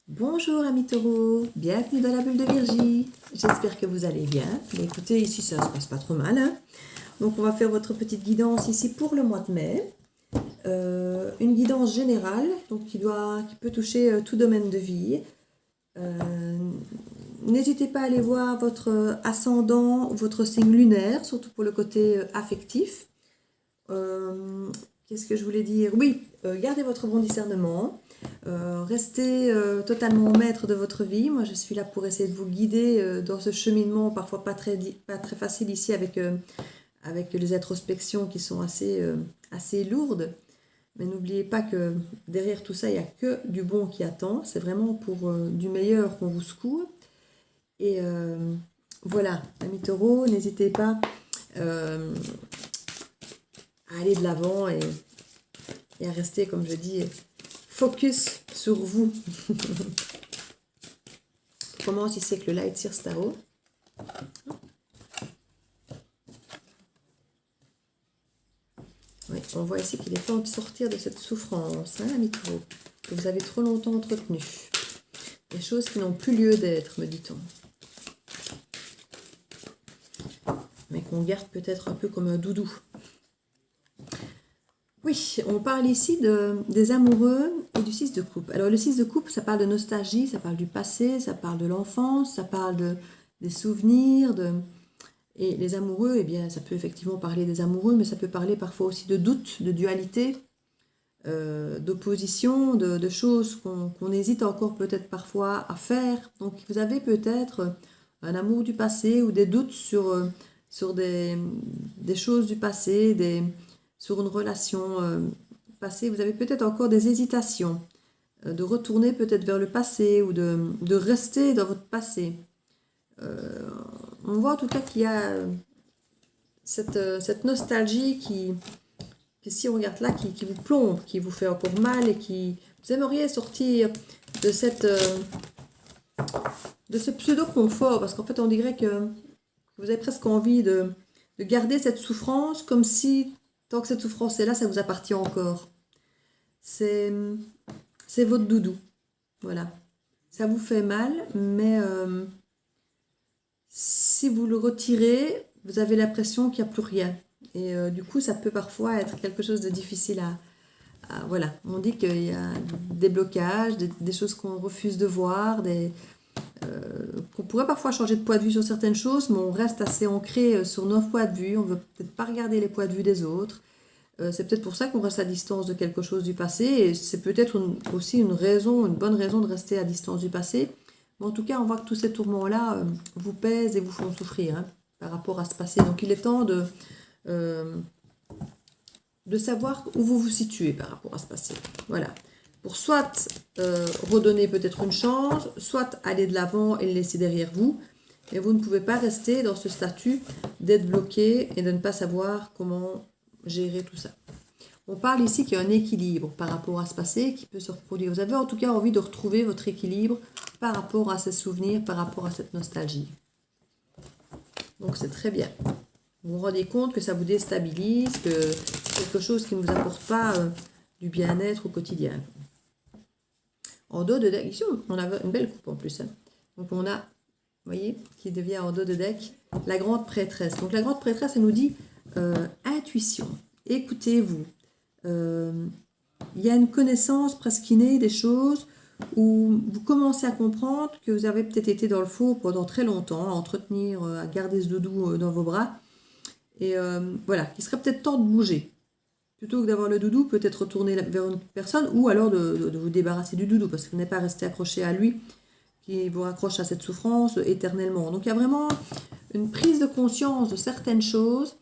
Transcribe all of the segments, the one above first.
Bonjour amis taureaux, bienvenue dans la bulle de Virgie. J'espère que vous allez bien. Mais écoutez, ici ça se passe pas trop mal, hein. Donc on va faire votre petite guidance ici pour le mois de mai. Une guidance générale, donc qui peut toucher tout domaine de vie. N'hésitez pas à aller voir votre ascendant, votre signe lunaire, surtout pour le côté affectif. Qu'est-ce que je voulais dire? Oui, gardez votre bon discernement. Restez totalement maître de votre vie. Moi, je suis là pour essayer de vous guider dans ce cheminement, parfois pas très facile ici avec les introspections qui sont assez lourdes. Mais n'oubliez pas que derrière tout ça, il n'y a que du bon qui attend. C'est vraiment pour du meilleur qu'on vous secoue. Et voilà, amis taureaux, n'hésitez pas à aller de l'avant et à rester, comme je dis, focus sur vous. On commence ici avec le Light Seer Tarot. Oui, on voit ici qu'il est temps de sortir de cette souffrance, hein, amis taureaux, que vous avez trop longtemps entretenue. Des choses qui n'ont plus lieu d'être, me dit-on. Mais qu'on garde peut-être un peu comme un doudou. Oui, on parle ici des amoureux et du 6 de coupe. Alors le 6 de coupe, ça parle de nostalgie, ça parle du passé, ça parle de l'enfance, ça parle des souvenirs. Et les amoureux, eh bien, ça peut effectivement parler des amoureux, mais ça peut parler parfois aussi de doute, de dualité, d'opposition, de choses qu'on hésite encore peut-être parfois à faire. Donc vous avez peut-être un amour du passé ou des doutes sur des choses du passé, sur une relation passée. Vous avez peut-être encore des hésitations de retourner peut-être vers le passé ou de rester dans votre passé. On voit en tout cas qu'il y a cette nostalgie qui, si on regarde là, qui vous plombe, qui vous fait encore mal et qui... Vous aimeriez sortir de ce pseudo-confort, parce qu'en fait on dirait que vous avez presque envie de garder cette souffrance comme si, tant que cette souffrance est là, ça vous appartient encore. C'est votre doudou. Voilà. Ça vous fait mal, mais si vous le retirez, vous avez l'impression qu'il n'y a plus rien. Et du coup, ça peut parfois être quelque chose de difficile voilà. On dit qu'il y a des blocages, des choses qu'on refuse de voir, qu'on pourrait parfois changer de point de vue sur certaines choses, mais on reste assez ancré sur nos points de vue. On ne veut peut-être pas regarder les points de vue des autres. C'est peut-être pour ça qu'on reste à distance de quelque chose du passé. Et c'est peut-être aussi une bonne raison de rester à distance du passé. Mais en tout cas, on voit que tous ces tourments-là vous pèsent et vous font souffrir, hein, par rapport à ce passé. Donc il est temps de savoir où vous vous situez par rapport à ce passé. Voilà. Pour soit redonner peut-être une chance, soit aller de l'avant et le laisser derrière vous. Et vous ne pouvez pas rester dans ce statut d'être bloqué et de ne pas savoir comment gérer tout ça. On parle ici qu'il y a un équilibre par rapport à ce passé qui peut se reproduire. Vous avez en tout cas envie de retrouver votre équilibre par rapport à ces souvenirs, par rapport à cette nostalgie. Donc c'est très bien. Vous vous rendez compte que ça vous déstabilise, que c'est quelque chose qui ne vous apporte pas du bien-être au quotidien. En dos de deck, ici on a une belle coupe en plus, hein. Donc on a, vous voyez, qui devient en dos de deck, la grande prêtresse. Donc la grande prêtresse, elle nous dit intuition, écoutez-vous. Il y a une connaissance presque innée des choses où vous commencez à comprendre que vous avez peut-être été dans le faux pendant très longtemps, à entretenir, à garder ce doudou dans vos bras. Et voilà, il serait peut-être temps de bouger. Plutôt que d'avoir le doudou, peut-être retourner vers une personne ou alors de vous débarrasser du doudou parce que vous n'êtes pas resté accroché à lui qui vous raccroche à cette souffrance éternellement. Donc il y a vraiment une prise de conscience de certaines choses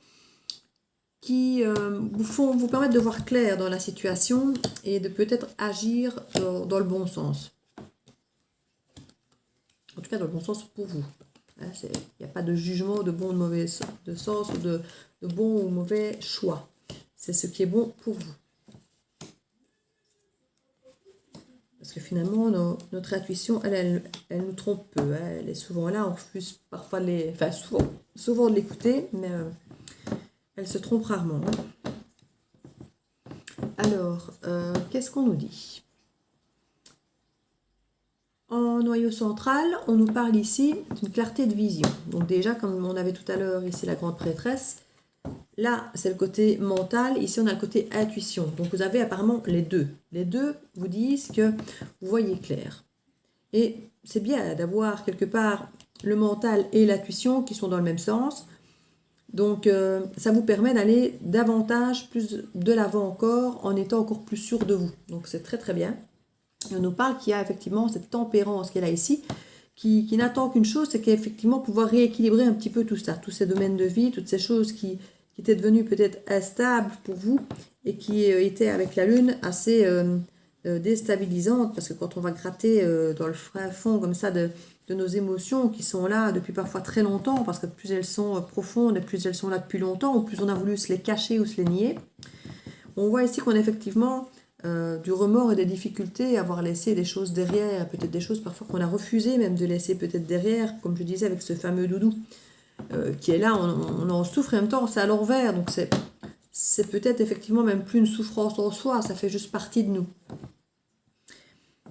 qui vous permettent de voir clair dans la situation et de peut-être agir dans le bon sens. En tout cas, dans le bon sens pour vous. Il n'y a pas de jugement de bon ou de mauvais sens ou de bon ou mauvais choix. C'est ce qui est bon pour vous. Parce que finalement, notre intuition, elle nous trompe peu. Hein. Elle est souvent là, on refuse parfois souvent de l'écouter, mais elle se trompe rarement. Hein. Alors, qu'est-ce qu'on nous dit? En noyau central, on nous parle ici d'une clarté de vision. Donc déjà, comme on avait tout à l'heure ici la grande prêtresse, là c'est le côté mental, ici on a le côté intuition. Donc vous avez apparemment les deux. Les deux vous disent que vous voyez clair. Et c'est bien d'avoir quelque part le mental et l'intuition qui sont dans le même sens. Donc ça vous permet d'aller davantage, plus de l'avant encore, en étant encore plus sûr de vous. Donc c'est très très bien. Et on nous parle qu'il y a effectivement cette tempérance qu'elle a ici, qui n'attend qu'une chose, c'est qu'effectivement pouvoir rééquilibrer un petit peu tout ça, tous ces domaines de vie, toutes ces choses qui étaient devenues peut-être instables pour vous et qui étaient avec la lune assez déstabilisantes, parce que quand on va gratter dans le fond comme ça de nos émotions qui sont là depuis parfois très longtemps, parce que plus elles sont profondes et plus elles sont là depuis longtemps, ou plus on a voulu se les cacher ou se les nier, on voit ici qu'on a effectivement du remords et des difficultés à avoir laissé des choses derrière, peut-être des choses parfois qu'on a refusé même de laisser peut-être derrière, comme je disais avec ce fameux doudou qui est là, on en souffre en même temps, c'est à l'envers, donc c'est peut-être effectivement même plus une souffrance en soi, ça fait juste partie de nous.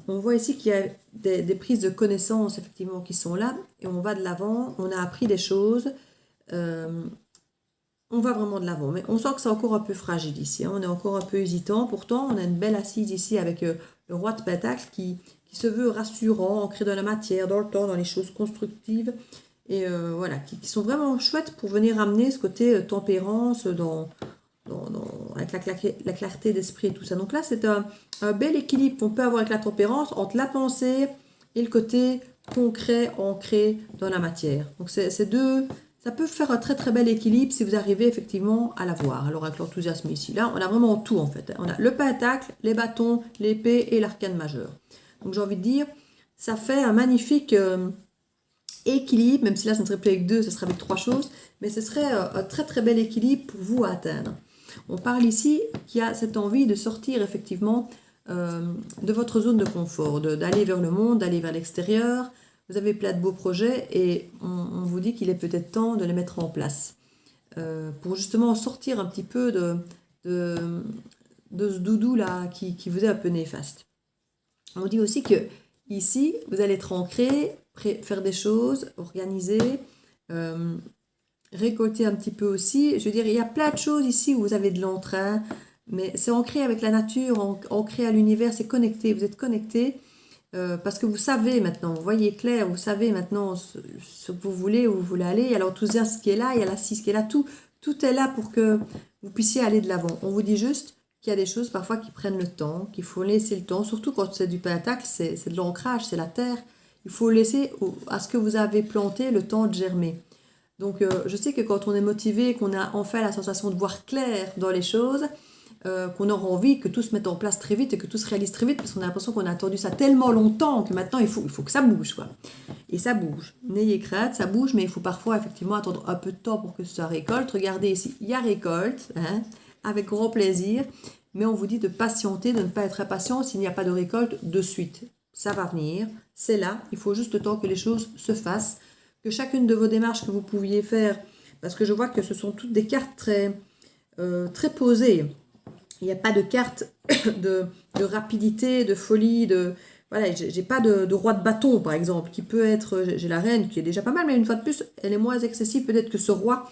On voit ici qu'il y a des prises de connaissances effectivement qui sont là, et on va de l'avant, on a appris des choses, on va vraiment de l'avant, mais on sent que c'est encore un peu fragile ici, hein. On est encore un peu hésitant, pourtant on a une belle assise ici avec le roi de Pentacle qui se veut rassurant, ancré dans la matière, dans le temps, dans les choses constructives, et voilà, qui sont vraiment chouettes pour venir amener ce côté tempérance avec la clarté d'esprit et tout ça. Donc là, c'est un bel équilibre qu'on peut avoir avec la tempérance entre la pensée et le côté concret, ancré dans la matière. Donc c'est deux... Ça peut faire un très très bel équilibre si vous arrivez effectivement à l'avoir. Alors avec l'enthousiasme ici, là, on a vraiment tout en fait. On a le pentacle, les bâtons, l'épée et l'arcane majeur. Donc j'ai envie de dire, ça fait un magnifique équilibre, même si là ça ne serait plus avec deux, ce serait avec trois choses, mais ce serait un très très bel équilibre pour vous à atteindre. On parle ici qu'il y a cette envie de sortir effectivement de votre zone de confort, d'aller vers le monde, d'aller vers l'extérieur. Vous avez plein de beaux projets et on vous dit qu'il est peut-être temps de les mettre en place pour justement sortir un petit peu de ce doudou là qui vous est un peu néfaste. On vous dit aussi que ici, vous allez être ancré, faire des choses, organiser, récolter un petit peu aussi. Je veux dire, il y a plein de choses ici où vous avez de l'entrain, mais c'est ancré avec la nature, ancré à l'univers, c'est connecté, vous êtes connecté. Parce que vous savez maintenant, vous voyez clair, vous savez maintenant ce que vous voulez, où vous voulez aller, il y a l'enthousiasme qui est là, il y a l'assise qui est là, tout est là pour que vous puissiez aller de l'avant. On vous dit juste qu'il y a des choses parfois qui prennent le temps, qu'il faut laisser le temps, surtout quand c'est du pentacle, c'est de l'ancrage, c'est la terre, il faut laisser à ce que vous avez planté le temps de germer. Donc je sais que quand on est motivé, qu'on a enfin la sensation de voir clair dans les choses, qu'on aura envie que tout se mette en place très vite et que tout se réalise très vite parce qu'on a l'impression qu'on a attendu ça tellement longtemps que maintenant il faut que ça bouge, quoi. Et ça bouge. N'ayez crainte, ça bouge, mais il faut parfois effectivement attendre un peu de temps pour que ça récolte. Regardez ici, il y a récolte, hein, avec grand plaisir, mais on vous dit de patienter, de ne pas être impatient s'il n'y a pas de récolte de suite. Ça va venir, c'est là, il faut juste le temps que les choses se fassent, que chacune de vos démarches que vous pouviez faire, parce que je vois que ce sont toutes des cartes très posées. Il n'y a pas de carte de rapidité, de folie, voilà, j'ai pas de roi de bâton, par exemple, qui peut être... J'ai la reine, qui est déjà pas mal, mais une fois de plus, elle est moins excessive peut-être que ce roi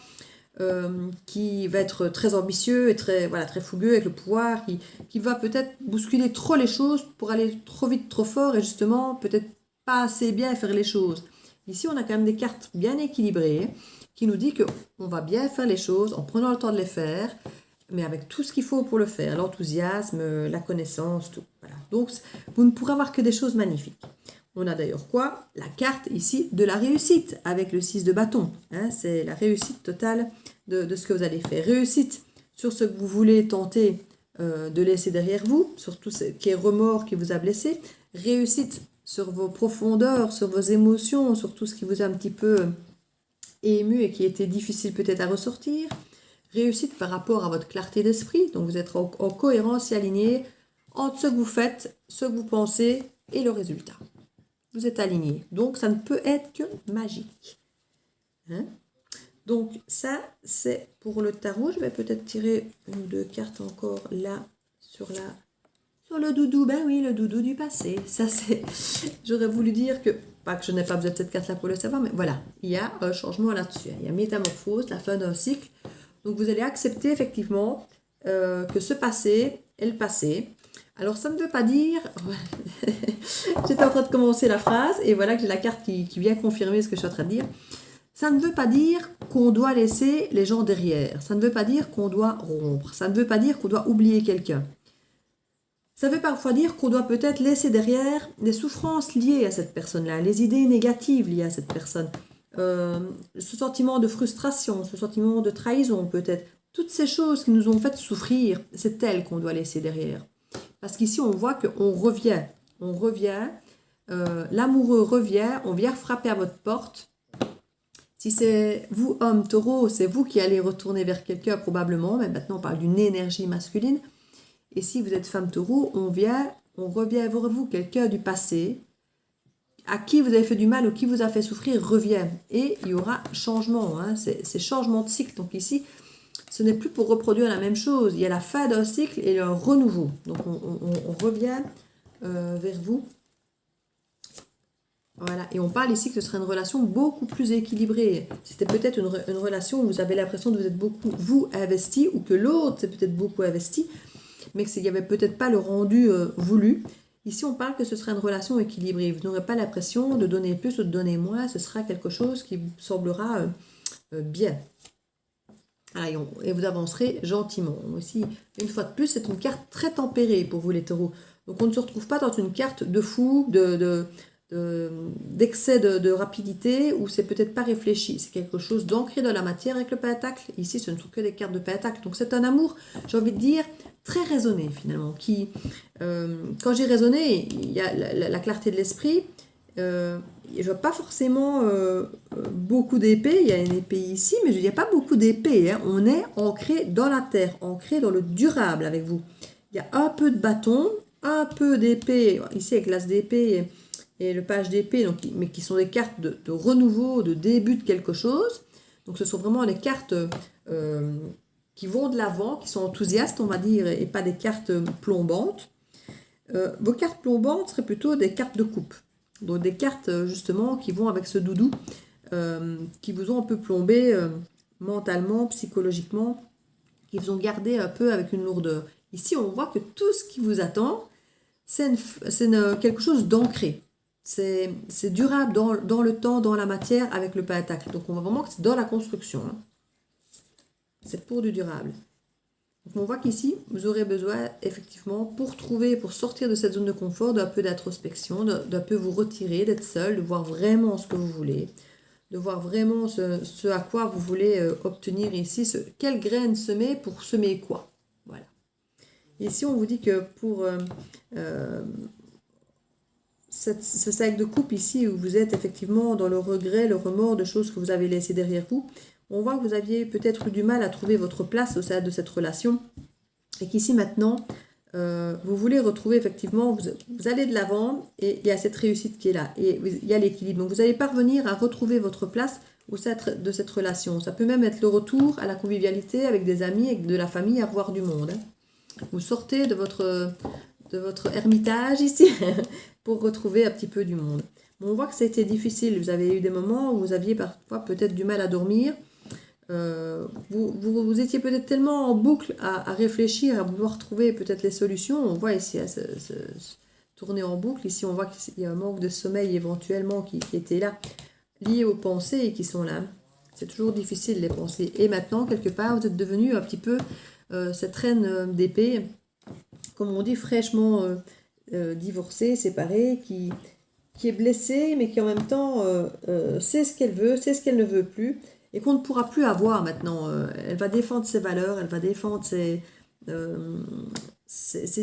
qui va être très ambitieux et très fougueux avec le pouvoir, qui va peut-être bousculer trop les choses pour aller trop vite, trop fort, et justement, peut-être pas assez bien faire les choses. Ici, on a quand même des cartes bien équilibrées, qui nous dit qu'on va bien faire les choses en prenant le temps de les faire, mais avec tout ce qu'il faut pour le faire, l'enthousiasme, la connaissance, tout. Voilà. Donc, vous ne pourrez avoir que des choses magnifiques. On a d'ailleurs quoi? La carte ici de la réussite, avec le 6 de bâton. Hein, c'est la réussite totale de ce que vous allez faire. Réussite sur ce que vous voulez tenter de laisser derrière vous, sur tout ce qui est remords qui vous a blessé. Réussite sur vos profondeurs, sur vos émotions, sur tout ce qui vous a un petit peu ému et qui était difficile peut-être à ressortir. Réussite par rapport à votre clarté d'esprit, donc vous êtes en cohérence et aligné entre ce que vous faites, ce que vous pensez et le résultat. Vous êtes aligné, donc ça ne peut être que magique. Hein? Donc ça, c'est pour le tarot. Je vais peut-être tirer une ou deux cartes encore là sur Dans le doudou, ben oui, le doudou du passé. Ça, c'est... J'aurais voulu dire que... Pas que je n'ai pas besoin de cette carte-là pour le savoir, mais voilà. Il y a un changement là-dessus. Il y a métamorphose, la fin d'un cycle. Donc, vous allez accepter effectivement que ce passé est le passé. Alors, ça ne veut pas dire... J'étais en train de commencer la phrase et voilà que j'ai la carte qui vient confirmer ce que je suis en train de dire. Ça ne veut pas dire qu'on doit laisser les gens derrière. Ça ne veut pas dire qu'on doit rompre. Ça ne veut pas dire qu'on doit oublier quelqu'un. Ça veut parfois dire qu'on doit peut-être laisser derrière des souffrances liées à cette personne-là, les idées négatives liées à cette personne, ce sentiment de frustration, ce sentiment de trahison peut-être. Toutes ces choses qui nous ont fait souffrir, c'est elles qu'on doit laisser derrière. Parce qu'ici, on voit qu'on revient. L'amoureux revient, on vient frapper à votre porte. Si c'est vous, homme, taureau, c'est vous qui allez retourner vers quelqu'un probablement, mais maintenant on parle d'une énergie masculine. Et si vous êtes femme taureau, on revient vers vous, quelqu'un du passé, à qui vous avez fait du mal ou qui vous a fait souffrir, revient. Et il y aura changement, hein, c'est changement de cycle. Donc ici, ce n'est plus pour reproduire la même chose. Il y a la fin d'un cycle et un renouveau. Donc on revient vers vous. Voilà, et on parle ici que ce serait une relation beaucoup plus équilibrée. C'était peut-être une relation où vous avez l'impression que vous êtes beaucoup, vous, investi, ou que l'autre s'est peut-être beaucoup investi, mais qu'il n'y avait peut-être pas le rendu voulu. Ici, on parle que ce sera une relation équilibrée. Vous n'aurez pas l'impression de donner plus ou de donner moins. Ce sera quelque chose qui vous semblera bien. Et vous avancerez gentiment. Aussi, une fois de plus, c'est une carte très tempérée pour vous les taureaux. Donc, on ne se retrouve pas dans une carte de fou, d'excès de rapidité, où c'est peut-être pas réfléchi. C'est quelque chose d'ancré dans la matière avec le pentacle. Ici, ce ne sont que des cartes de pentacle. Donc, c'est un amour, j'ai envie de dire, très raisonné finalement. Quand j'ai raisonné, il y a la clarté de l'esprit. Je ne vois pas forcément beaucoup d'épées. Il y a une épée ici, mais il n'y a pas beaucoup d'épées. Hein. On est ancré dans la terre, ancré dans le durable avec vous. Il y a un peu de bâton, un peu d'épée, ici avec l'as d'épée et le page d'épée, mais qui sont des cartes de renouveau, de début de quelque chose. Donc ce sont vraiment des cartes qui vont de l'avant, qui sont enthousiastes, on va dire, et pas des cartes plombantes. Vos cartes plombantes seraient plutôt des cartes de coupe. Donc des cartes justement qui vont avec ce doudou, qui vous ont un peu plombé mentalement, psychologiquement, qui vous ont gardé un peu avec une lourdeur. Ici, on voit que tout ce qui vous attend, c'est quelque chose d'ancré. C'est durable dans le temps, dans la matière, avec le pentacle. Donc on voit vraiment que c'est dans la construction. Hein. C'est pour du durable. Donc on voit qu'ici, vous aurez besoin, effectivement, pour sortir de cette zone de confort, d'un peu d'introspection, d'un peu vous retirer, d'être seul, de voir vraiment ce que vous voulez, de voir vraiment ce à quoi vous voulez obtenir ici, quelle graine semer pour semer quoi. Voilà. Ici, on vous dit que pour ce sac de coupe ici, où vous êtes effectivement dans le regret, le remords de choses que vous avez laissées derrière vous, on voit que vous aviez peut-être eu du mal à trouver votre place au sein de cette relation et qu'ici maintenant, vous voulez retrouver effectivement, vous allez de l'avant et il y a cette réussite qui est là et il y a l'équilibre. Donc vous allez parvenir à retrouver votre place au sein de cette relation. Ça peut même être le retour à la convivialité avec des amis, avec de la famille, à voir du monde. Hein. Vous sortez de votre ermitage ici pour retrouver un petit peu du monde. Bon, on voit que ça a été difficile. Vous avez eu des moments où vous aviez parfois peut-être du mal à dormir. Vous étiez peut-être tellement en boucle à réfléchir, à vouloir trouver peut-être les solutions. On voit ici se tourner en boucle. Ici, on voit qu'il y a un manque de sommeil éventuellement qui était là, lié aux pensées et qui sont là. C'est toujours difficile les pensées. Et maintenant, quelque part, vous êtes devenu un petit peu cette reine d'épée, comme on dit, fraîchement divorcée, séparée, qui est blessée, mais qui en même temps sait ce qu'elle veut, sait ce qu'elle ne veut plus. Et qu'on ne pourra plus avoir maintenant. Elle va défendre ses valeurs, elle va défendre ses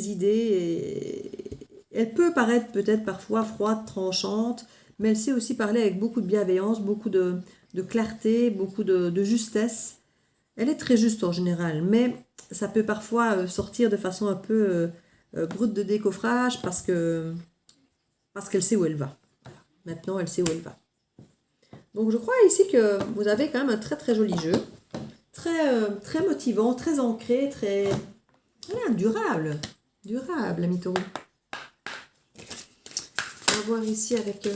idées. Et elle peut paraître peut-être parfois froide, tranchante, mais elle sait aussi parler avec beaucoup de bienveillance, beaucoup de clarté, beaucoup de justesse. Elle est très juste en général, mais ça peut parfois sortir de façon un peu brute de décoffrage parce qu'elle sait où elle va. Maintenant, elle sait où elle va. Donc je crois ici que vous avez quand même un très très joli jeu, très motivant, très ancré, très durable. durable, ami taureau. On va voir ici avec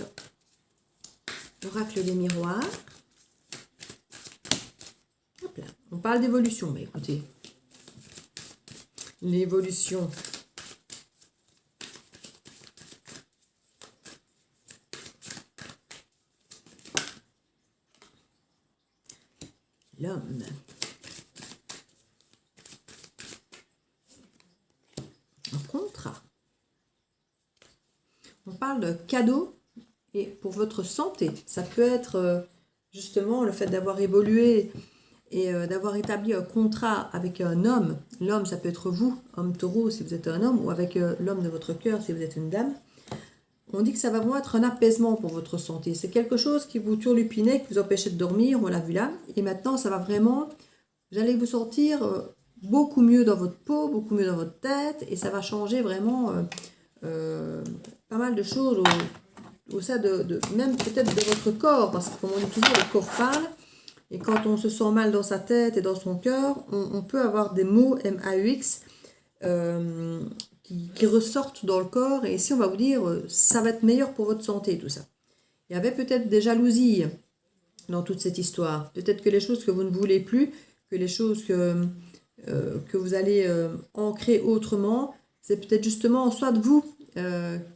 l'oracle des miroirs. Hop là. On parle d'évolution, mais écoutez, l'évolution. L'homme. Un contrat. On parle de cadeau et pour votre santé. Ça peut être justement le fait d'avoir évolué et d'avoir établi un contrat avec un homme. L'homme, ça peut être vous, homme taureau si vous êtes un homme, ou avec l'homme de votre cœur si vous êtes une dame. On dit que ça va vraiment être un apaisement pour votre santé. C'est quelque chose qui vous turlupinait, qui vous empêchait de dormir, on l'a vu là. Et maintenant, ça va vraiment, vous allez vous sentir beaucoup mieux dans votre peau, beaucoup mieux dans votre tête, et ça va changer vraiment pas mal de choses au sein même peut-être de votre corps, parce que comme on dit toujours, le corps parle, et quand on se sent mal dans sa tête et dans son cœur, on peut avoir des mots MAUX qui ressortent dans le corps, et ici on va vous dire ça va être meilleur pour votre santé, tout ça. Il y avait peut-être des jalousies dans toute cette histoire, peut-être que les choses que vous ne voulez plus, que les choses que vous allez ancrer autrement, c'est peut-être justement soit de vous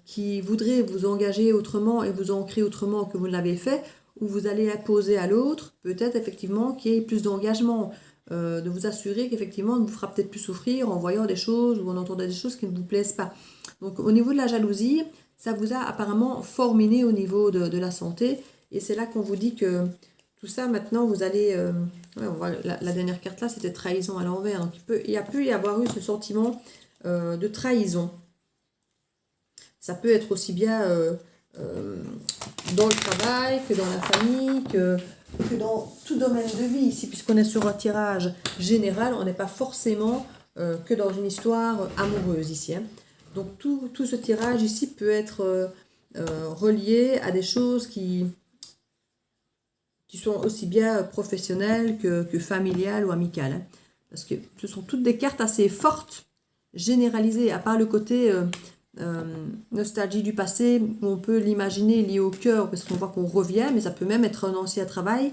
qui voudrez vous engager autrement et vous ancrer autrement que vous ne l'avez fait, ou vous allez imposer à l'autre, peut-être effectivement qu'il y ait plus d'engagement, de vous assurer qu'effectivement on ne vous fera peut-être plus souffrir en voyant des choses ou en entendant des choses qui ne vous plaisent pas. Donc au niveau de la jalousie, ça vous a apparemment forminé au niveau de la santé, et c'est là qu'on vous dit que tout ça maintenant vous allez... on voit la dernière carte là, c'était trahison à l'envers, donc il y a pu y avoir eu ce sentiment de trahison. Ça peut être aussi bien dans le travail, que dans la famille, que dans tout domaine de vie ici, puisqu'on est sur un tirage général, on n'est pas forcément que dans une histoire amoureuse ici. Hein. Donc tout ce tirage ici peut être relié à des choses qui sont aussi bien professionnelles que familiales ou amicales. Hein. Parce que ce sont toutes des cartes assez fortes, généralisées, à part le côté... nostalgie du passé, où on peut l'imaginer lié au cœur, parce qu'on voit qu'on revient, mais ça peut même être un ancien travail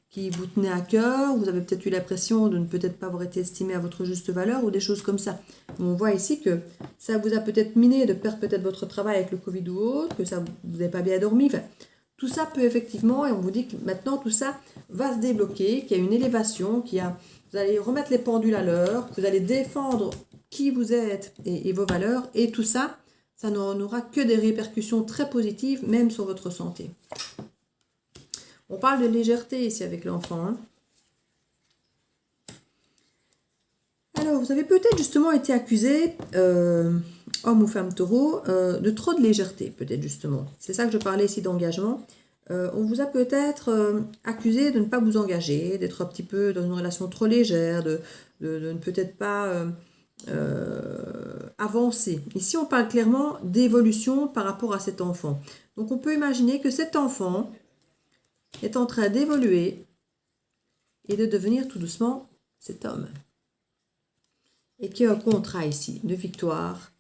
qui vous tenait à cœur, vous avez peut-être eu l'impression de ne peut-être pas avoir été estimé à votre juste valeur, ou des choses comme ça. On voit ici que ça vous a peut-être miné de perdre peut-être votre travail avec le Covid ou autre, que ça vous n'avez pas bien dormi, enfin, tout ça peut effectivement, et on vous dit que maintenant tout ça va se débloquer, qu'il y a une élévation, vous allez remettre les pendules à l'heure, vous allez défendre qui vous êtes et vos valeurs, et tout ça, ça n'aura que des répercussions très positives, même sur votre santé. On parle de légèreté ici avec l'enfant. Hein. Alors, vous avez peut-être justement été accusé, homme ou femme taureau, de trop de légèreté, peut-être justement. C'est ça que je parlais ici d'engagement. On vous a peut-être accusé de ne pas vous engager, d'être un petit peu dans une relation trop légère, de ne peut-être pas... avancer. Ici, on parle clairement d'évolution par rapport à cet enfant. Donc, on peut imaginer que cet enfant est en train d'évoluer et de devenir tout doucement cet homme. Et qu'il y a un contrat ici de victoire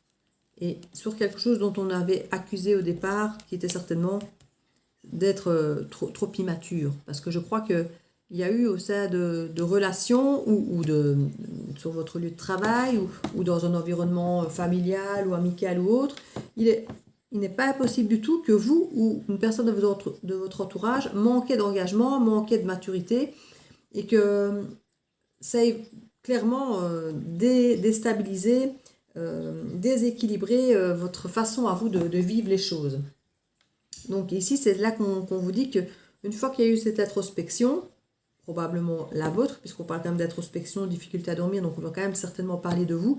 et sur quelque chose dont on avait accusé au départ, qui était certainement d'être trop immature. Parce que je crois que il y a eu au sein de relations ou sur votre lieu de travail ou dans un environnement familial ou amical ou autre, il n'est pas impossible du tout que vous ou une personne de votre entourage manquait d'engagement, manquait de maturité et que ça ait clairement déstabilisé, déséquilibré votre façon à vous de vivre les choses. Donc ici, c'est là qu'on vous dit qu'une fois qu'il y a eu cette introspection, probablement la vôtre, puisqu'on parle quand même d'introspection, difficulté à dormir, donc on va quand même certainement parler de vous,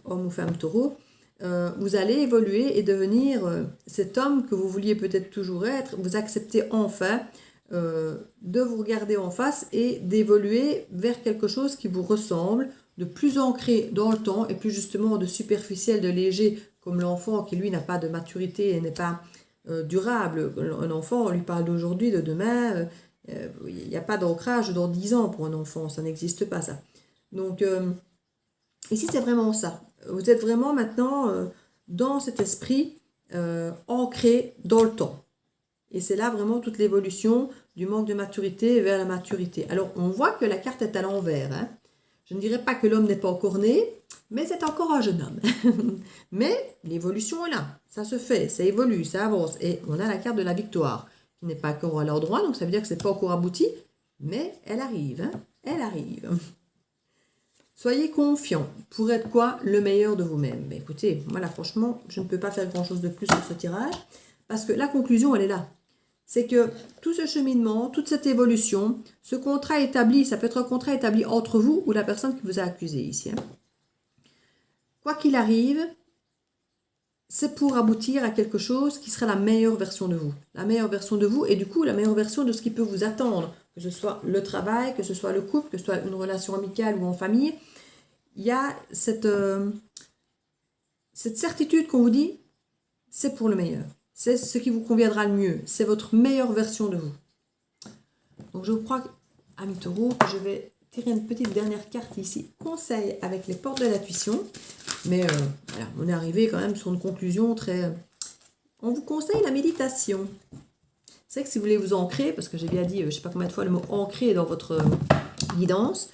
homme ou femme taureau, vous allez évoluer et devenir cet homme que vous vouliez peut-être toujours être, vous acceptez enfin de vous regarder en face et d'évoluer vers quelque chose qui vous ressemble, de plus ancré dans le temps et plus justement de superficiel, de léger, comme l'enfant qui lui n'a pas de maturité et n'est pas durable. Un enfant, on lui parle d'aujourd'hui, de demain... il n'y a pas d'ancrage dans 10 ans pour un enfant, ça n'existe pas ça. Donc ici c'est vraiment ça. vous êtes vraiment maintenant dans cet esprit ancré dans le temps. Et c'est là vraiment toute l'évolution du manque de maturité vers la maturité. Alors, on voit que la carte est à l'envers. Hein. Je ne dirais pas que l'homme n'est pas encore né, mais c'est encore un jeune homme. Mais l'évolution est là. Ça se fait, ça évolue, ça avance. Et on a la carte de la victoire, qui n'est pas encore à l'endroit, donc ça veut dire que ce n'est pas encore abouti, mais elle arrive. Hein. Elle arrive. Soyez confiants pour être quoi? Le meilleur de vous-même. Mais écoutez, moi là, franchement, je ne peux pas faire grand-chose de plus sur ce tirage, parce que la conclusion, elle est là. C'est que tout ce cheminement, toute cette évolution, ce contrat établi, ça peut être un contrat établi entre vous ou la personne qui vous a accusé ici. Hein. Quoi qu'il arrive, c'est pour aboutir à quelque chose qui sera la meilleure version de vous. La meilleure version de vous et du coup la meilleure version de ce qui peut vous attendre. Que ce soit le travail, que ce soit le couple, que ce soit une relation amicale ou en famille. Il y a cette certitude qu'on vous dit, c'est pour le meilleur. C'est ce qui vous conviendra le mieux. C'est votre meilleure version de vous. Donc je crois, amis taureaux, que je vais tirer une petite dernière carte ici. Conseil avec les portes de l'intuition. Mais voilà, on est arrivé quand même sur une conclusion très... On vous conseille la méditation. C'est vrai que si vous voulez vous ancrer, parce que j'ai bien dit, je ne sais pas combien de fois le mot ancrer dans votre guidance,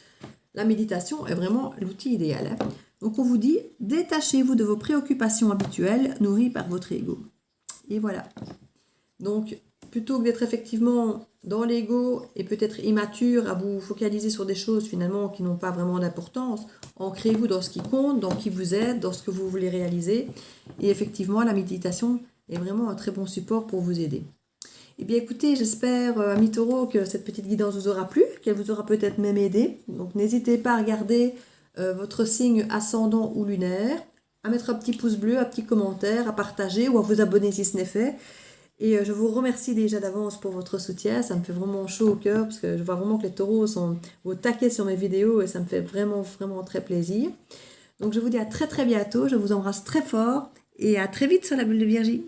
la méditation est vraiment l'outil idéal. Hein. Donc on vous dit, détachez-vous de vos préoccupations habituelles nourries par votre ego. Et voilà. Donc, plutôt que d'être effectivement dans l'ego et peut-être immature à vous focaliser sur des choses finalement qui n'ont pas vraiment d'importance, ancrez-vous dans ce qui compte, dans qui vous êtes, dans ce que vous voulez réaliser. Et effectivement, la méditation est vraiment un très bon support pour vous aider. Eh bien écoutez, j'espère, amis taureaux, que cette petite guidance vous aura plu, qu'elle vous aura peut-être même aidé. Donc n'hésitez pas à regarder votre signe ascendant ou lunaire, à mettre un petit pouce bleu, un petit commentaire, à partager ou à vous abonner si ce n'est fait. Et je vous remercie déjà d'avance pour votre soutien, ça me fait vraiment chaud au cœur parce que je vois vraiment que les taureaux sont au taquet sur mes vidéos et ça me fait vraiment, vraiment très plaisir. Donc je vous dis à très très bientôt, je vous embrasse très fort et à très vite sur la bulle de Virgie.